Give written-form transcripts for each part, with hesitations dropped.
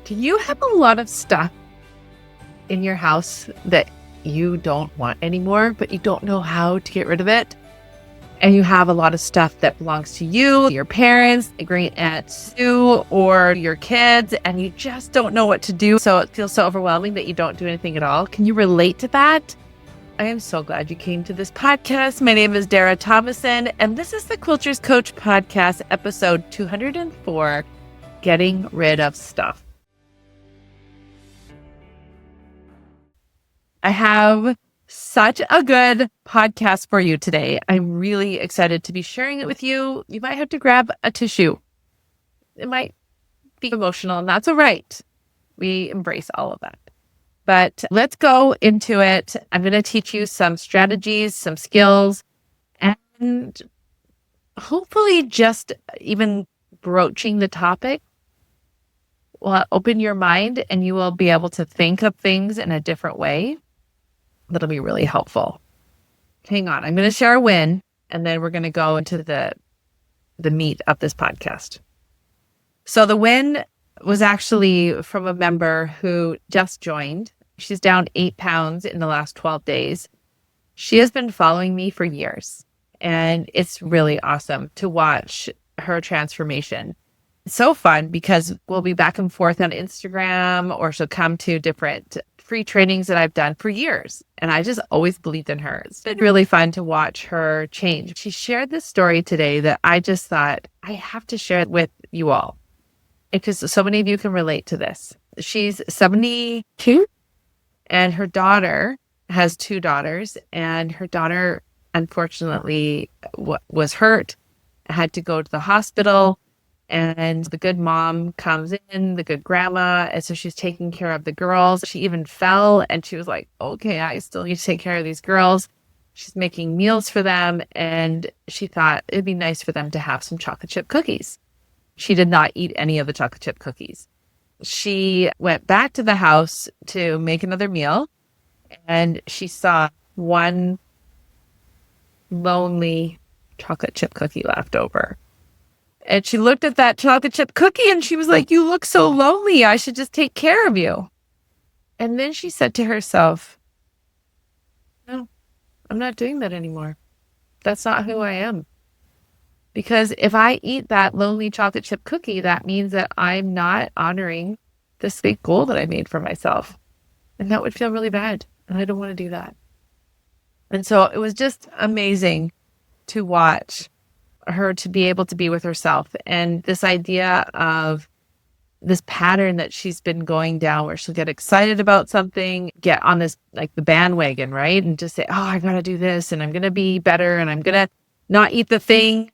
Do you have a lot of stuff in your house that you don't want anymore, but you don't know how to get rid of it? And you have a lot of stuff that belongs to you, your parents, a great Aunt Sue, or your kids, and you just don't know what to do. So it feels so overwhelming that you don't do anything at all. Can you relate to that? I am so glad you came to this podcast. My name is Dara Thomason, and this is the Quilters Coach Podcast, episode 204, Getting Rid of Stuff. I have such a good podcast for you today. I'm really excited to be sharing it with you. You might have to grab a tissue. It might be emotional, and that's all right. We embrace all of that. But let's go into it. I'm going to teach you some strategies, some skills, and hopefully just even broaching the topic will open your mind and you will be able to think of things in a different way. That'll be really helpful. Hang on. I'm going to share a win, and then we're going to go into the meat of this podcast. So the win was actually from a member who just joined. She's down 8 pounds in the last 12 days. She has been following me for years, and it's really awesome to watch her transformation. It's so fun because we'll be back and forth on Instagram, or she'll come to different free trainings that I've done for years. And I just always believed in her. It's been really fun to watch her change. She shared this story today that I just thought I have to share it with you all because so many of you can relate to this. She's 72 and her daughter has 2 daughters, and her daughter unfortunately was hurt, had to go to the hospital. And the good mom comes in, the good grandma, and so she's taking care of the girls. She even fell, and she was like, okay, I still need to take care of these girls. She's making meals for them, and she thought it'd be nice for them to have some chocolate chip cookies. She did not eat any of the chocolate chip cookies. She went back to the house to make another meal, and she saw one lonely chocolate chip cookie left over. And she looked at that chocolate chip cookie and she was like, you look so lonely. I should just take care of you. And then she said to herself, no, I'm not doing that anymore. That's not who I am. Because if I eat that lonely chocolate chip cookie, that means that I'm not honoring this big goal that I made for myself. And that would feel really bad. And I don't want to do that. And so it was just amazing to watch her to be able to be with herself, and this idea of this pattern that she's been going down where she'll get excited about something, get on this like the bandwagon, right? And just say, oh, I gotta do this and I'm gonna be better and I'm gonna not eat the thing.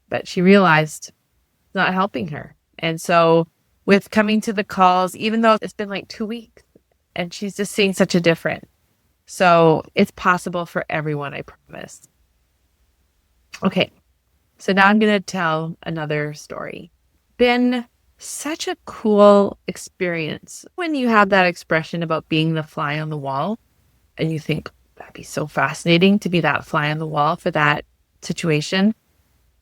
But she realized it's not helping her. And so with coming to the calls, even though it's been like 2 weeks and she's just seeing such a difference. So it's possible for everyone, I promise. Okay, so now I'm going to tell another story. Been such a cool experience when you have that expression about being the fly on the wall and you think that'd be so fascinating to be that fly on the wall for that situation.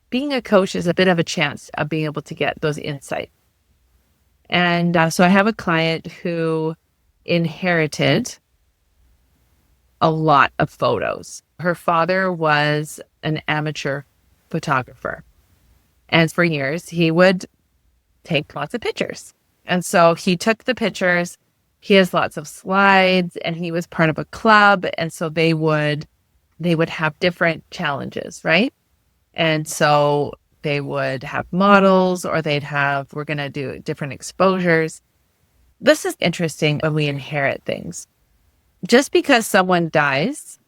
Being a coach is a bit of a chance of being able to get those insights. And so I have a client who inherited a lot of photos. Her father was an amateur photographer. And for years, he would take lots of pictures. And so he took the pictures. He has lots of slides, and he was part of a club. And so they would have different challenges, right? And so they would have models, or we're going to do different exposures. This is interesting when we inherit things. Just because someone dies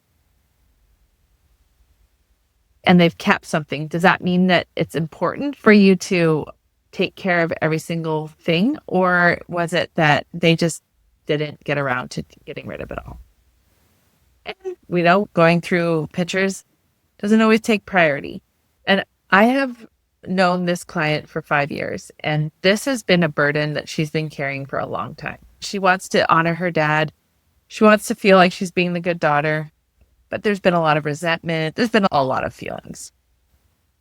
and they've kept something, does that mean that it's important for you to take care of every single thing? Or was it that they just didn't get around to getting rid of it all? And we know going through pictures doesn't always take priority. And I have known this client for 5 years, and this has been a burden that she's been carrying for a long time. She wants to honor her dad. She wants to feel like she's being the good daughter. But there's been a lot of resentment. There's been a lot of feelings.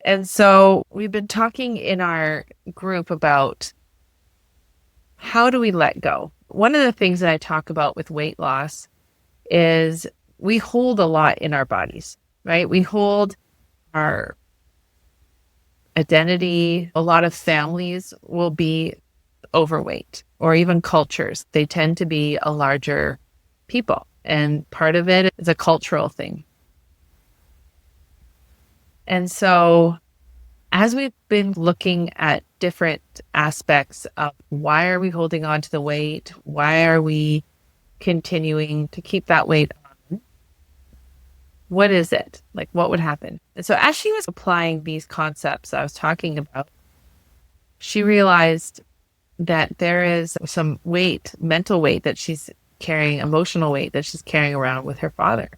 And so we've been talking in our group about how do we let go? One of the things that I talk about with weight loss is we hold a lot in our bodies, right? We hold our identity. A lot of families will be overweight, or even cultures. They tend to be a larger people. And part of it is a cultural thing. And so as we've been looking at different aspects of why are we holding on to the weight? Why are we continuing to keep that weight on? What is it? Like, what would happen? And so as she was applying these concepts I was talking about, she realized that there is some weight, mental weight that she's carrying, emotional weight that she's carrying around with her father.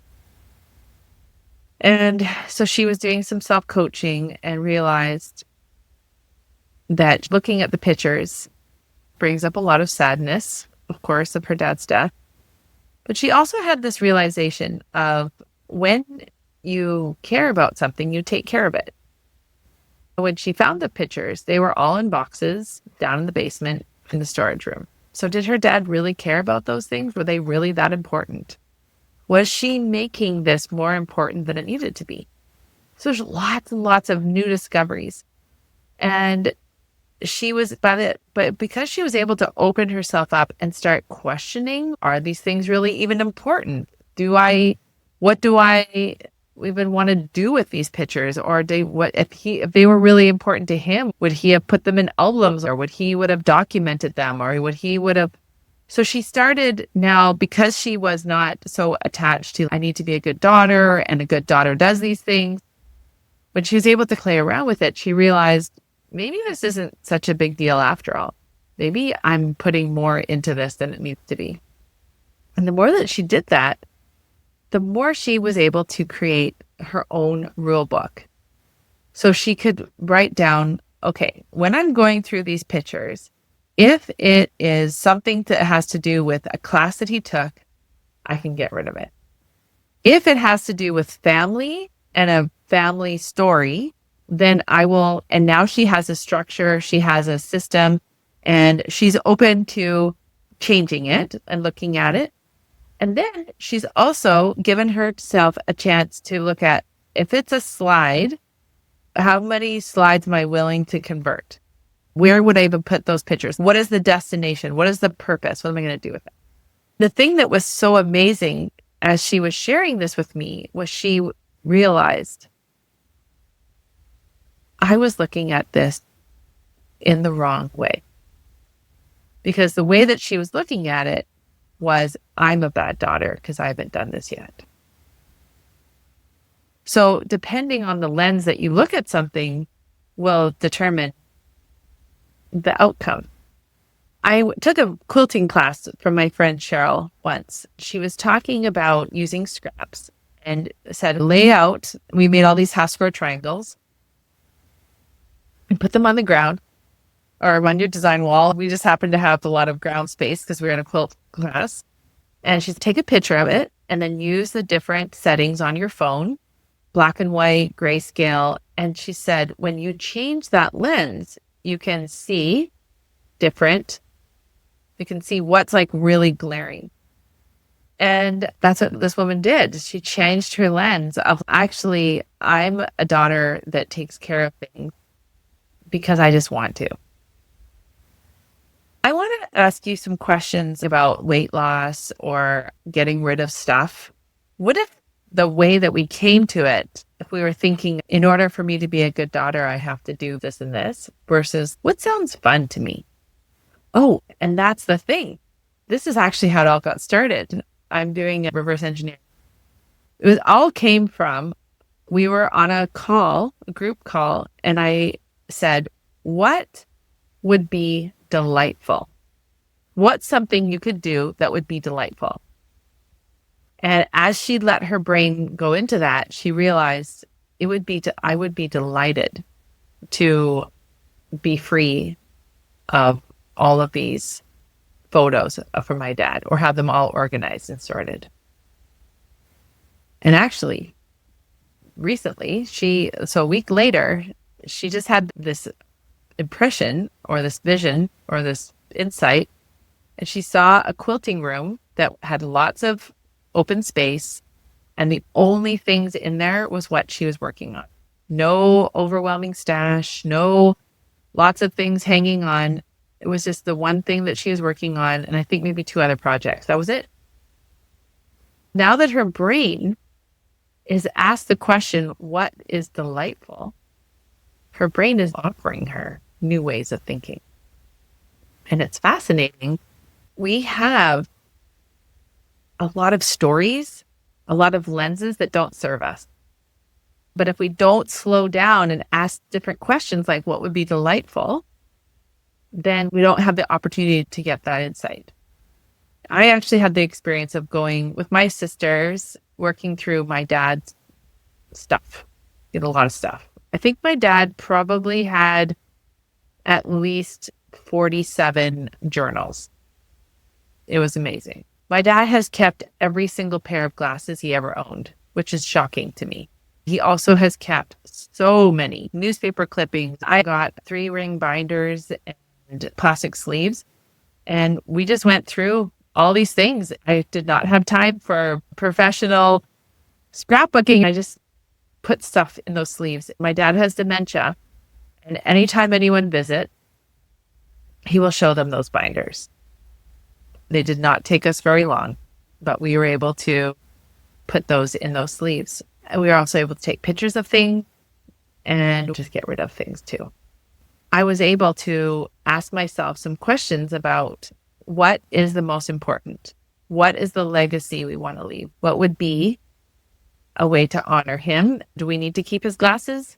And so she was doing some self-coaching and realized that looking at the pictures brings up a lot of sadness, of course, of her dad's death. But she also had this realization of when you care about something, you take care of it. When she found the pictures, they were all in boxes down in the basement in the storage room. So did her dad really care about those things? Were they really that important? Was she making this more important than it needed to be? So there's lots and lots of new discoveries. And she was but because she was able to open herself up and start questioning, are these things really even important? What do I even want to do with these pictures? Or if they were really important to him, would he have put them in albums, or would have documented them, or would he have? So she started now, because she was not so attached to, I need to be a good daughter and a good daughter does these things. When she was able to play around with it, she realized maybe this isn't such a big deal after all. Maybe I'm putting more into this than it needs to be. And the more that she did that, the more she was able to create her own rule book. So she could write down, okay, when I'm going through these pictures, if it is something that has to do with a class that he took, I can get rid of it. If it has to do with family and a family story, then I will. And now she has a structure, she has a system, and she's open to changing it and looking at it. And then she's also given herself a chance to look at, if it's a slide, how many slides am I willing to convert? Where would I even put those pictures? What is the destination? What is the purpose? What am I going to do with it? The thing that was so amazing as she was sharing this with me was she realized I was looking at this in the wrong way. Because the way that she was looking at it was, I'm a bad daughter because I haven't done this yet. So depending on the lens that you look at something will determine the outcome. I took a quilting class from my friend Cheryl once. She was talking about using scraps and said, lay out. We made all these Hasbro triangles and put them on the ground or on your design wall. We just happened to have a lot of ground space because we were in a quilt class. And she's take a picture of it and then use the different settings on your phone, black and white, grayscale. And she said, when you change that lens, you can see different. You can see what's like really glaring. And that's what this woman did. She changed her lens of, actually, I'm a daughter that takes care of things because I just want to. I want to ask you some questions about weight loss or getting rid of stuff. What if the way that we came to it, if we were thinking, in order for me to be a good daughter, I have to do this and this, versus what sounds fun to me? Oh, and that's the thing. This is actually how it all got started. I'm doing a reverse engineering. It all came from, we were on a group call, and I said, what would be delightful? What's something you could do that would be delightful? And as she let her brain go into that, she realized I would be delighted to be free of all of these photos from my dad, or have them all organized and sorted. And actually, recently, so a week later, she just had this impression or this vision or this insight and she saw a quilting room that had lots of open space. And the only things in there was what she was working on. No overwhelming stash, no lots of things hanging on. It was just the one thing that she was working on. And I think maybe two other projects. That was it. Now that her brain is asked the question, what is delightful? Her brain is offering her new ways of thinking. And it's fascinating. We have a lot of stories, a lot of lenses that don't serve us. But if we don't slow down and ask different questions like what would be delightful, then we don't have the opportunity to get that insight. I actually had the experience of going with my sisters, working through my dad's stuff. He had a lot of stuff. I think my dad probably had at least 47 journals. It was amazing. My dad has kept every single pair of glasses he ever owned, which is shocking to me. He also has kept so many newspaper clippings. I got 3-ring binders and plastic sleeves, and we just went through all these things. I did not have time for professional scrapbooking. I just put stuff in those sleeves. My dad has dementia, and anytime anyone visits, he will show them those binders. They did not take us very long, but we were able to put those in those sleeves. And we were also able to take pictures of things and just get rid of things too. I was able to ask myself some questions about what is the most important? What is the legacy we want to leave? What would be a way to honor him? Do we need to keep his glasses?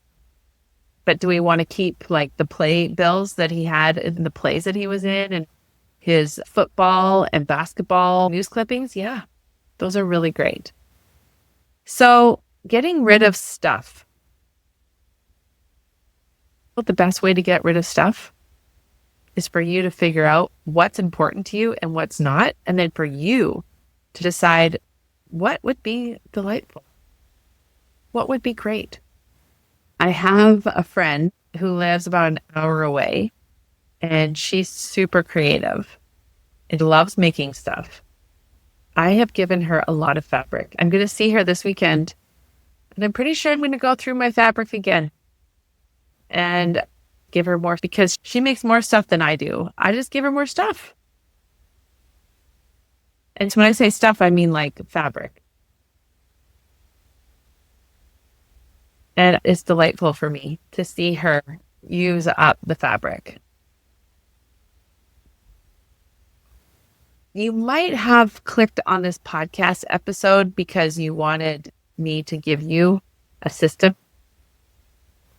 But do we want to keep like the play bills that he had in the plays that he was in and his football and basketball news clippings? Yeah, those are really great. So getting rid of stuff. Well, the best way to get rid of stuff is for you to figure out what's important to you and what's not. And then for you to decide what would be delightful. What would be great? I have a friend who lives about an hour away, and she's super creative and loves making stuff. I have given her a lot of fabric. I'm going to see her this weekend, and I'm pretty sure I'm going to go through my fabric again and give her more because she makes more stuff than I do. I just give her more stuff. And so when I say stuff, I mean like fabric. And it's delightful for me to see her use up the fabric. You might have clicked on this podcast episode because you wanted me to give you a system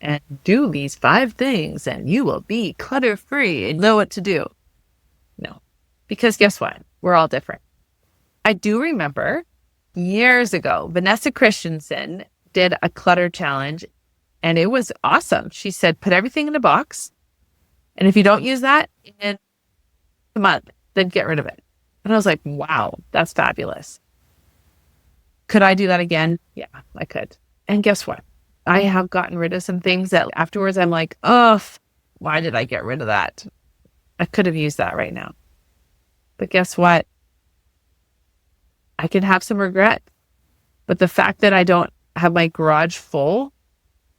and do these 5 things and you will be clutter free and know what to do. No, because guess what? We're all different. I do remember years ago, Vanessa Christensen did a clutter challenge and it was awesome. She said, put everything in a box. And if you don't use that in a month, then get rid of it. And I was like, wow, that's fabulous. Could I do that again? Yeah, I could. And guess what? I have gotten rid of some things that afterwards I'm like, oh, why did I get rid of that? I could have used that right now. But guess what? I can have some regret. But the fact that I don't have my garage full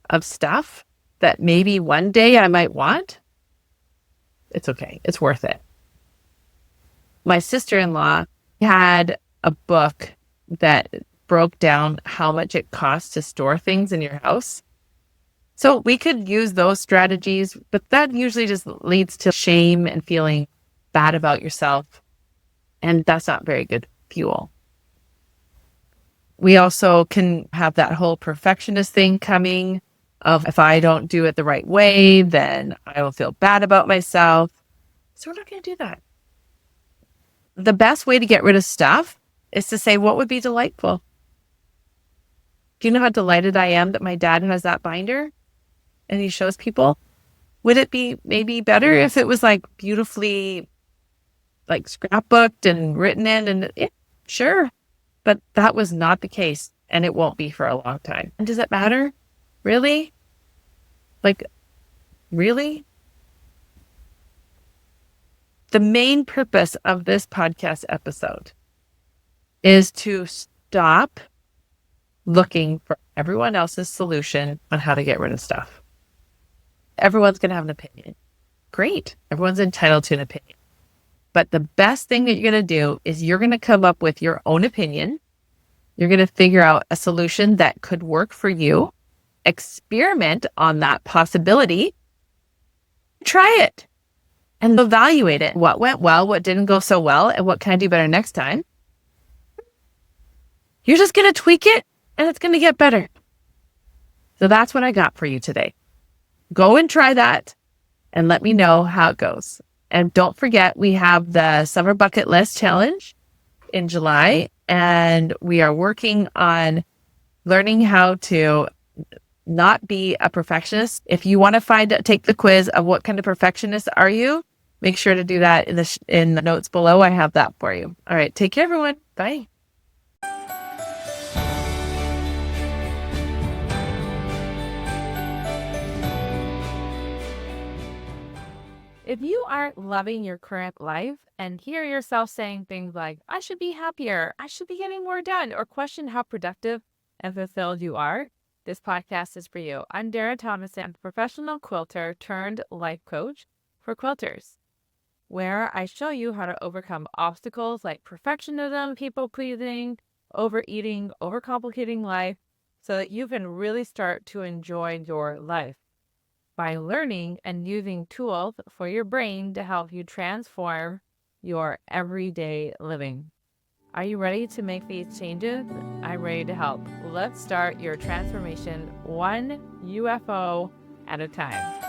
of stuff that maybe one day I might want, it's okay. It's worth it. My sister-in-law had a book that broke down how much it costs to store things in your house. So we could use those strategies, but that usually just leads to shame and feeling bad about yourself. And that's not very good fuel. We also can have that whole perfectionist thing coming of if I don't do it the right way, then I will feel bad about myself. So we're not going to do that. The best way to get rid of stuff is to say, what would be delightful? Do you know how delighted I am that my dad has that binder and he shows people? Would it be maybe better if it was like beautifully like scrapbooked and written in? And yeah, sure. But that was not the case and it won't be for a long time. And does it matter? Really? Like, really? The main purpose of this podcast episode is to stop looking for everyone else's solution on how to get rid of stuff. Everyone's going to have an opinion. Great. Everyone's entitled to an opinion. But the best thing that you're going to do is you're going to come up with your own opinion. You're going to figure out a solution that could work for you. Experiment on that possibility. Try it and evaluate it. What went well, what didn't go so well, and what can I do better next time? You're just going to tweak it and it's going to get better. So that's what I got for you today. Go and try that and let me know how it goes. And don't forget, we have the Summer Bucket List Challenge in July, and we are working on learning how to not be a perfectionist. If you want to take the quiz of what kind of perfectionist are you, make sure to do that in the notes below. I have that for you. All right. Take care, everyone. Bye. If you aren't loving your current life and hear yourself saying things like, I should be happier, I should be getting more done, or question how productive and fulfilled you are, this podcast is for you. I'm Dara Thomason, professional quilter turned life coach for quilters, where I show you how to overcome obstacles like perfectionism, people pleasing, overeating, overcomplicating life, so that you can really start to enjoy your life by learning and using tools for your brain to help you transform your everyday living. Are you ready to make these changes? I'm ready to help. Let's start your transformation one UFO at a time.